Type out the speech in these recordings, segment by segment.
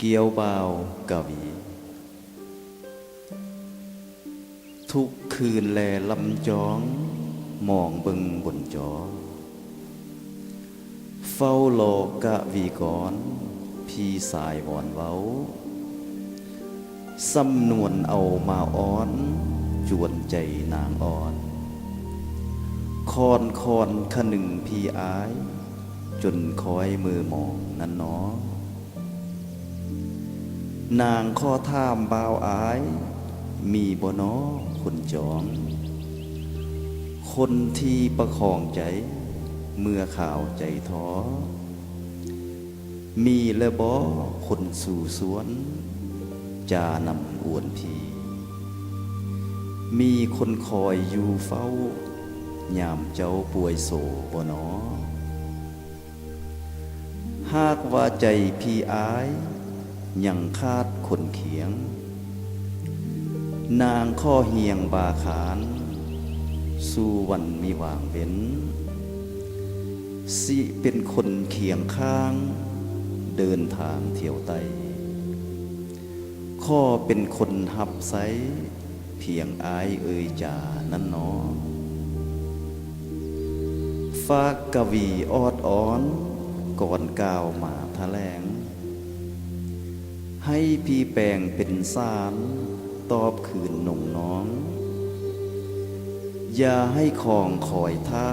กี่ยวบ่าวกะวีทุกคืนแลลำจองมองเบิ่งบนจอเฝ้าโลกะวีก่อนพี่สายวอนเว้าสำนวนเอามาอ้อนจวนใจนางอ่อนคอนขนึงพี่อายจนคอยมือมองนั่นเนาะนางข้อท่ามบ่าวอายมีบ่น้อคนจอง คนที่ประคองใจเมื่อข่าวใจท้อมีและบ่คนสู่สวนจานำอวนพีมีคนคอยอยู่เฝ้ายามเจ้าป่วยโศบ่น้อหากว่าใจพี่อายยังคาดคนเขียงนางข้อเหียงบาขานสู่วันมีวางเว้นสิเป็นคนเคียงข้างเดินทางเที่ยวไตข้อเป็นคนหับไซเพียงอายเอ่ยจานั่นเนาะฝากกวีออดอ้อนก่อนก้าวมาแถลงให้พี่แปลงเป็นสารตอบคืนหนุ่งน้องอย่าให้ของคอยท่า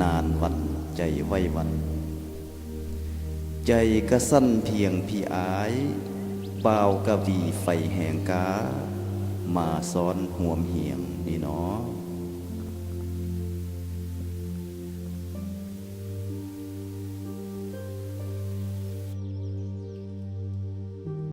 นานวันใจไว้วันใจกระสั้นเพียงพี่อายบ่าวกะวีไฟแห่งกามาซ้อนห่วมเหียงนี่เนาะ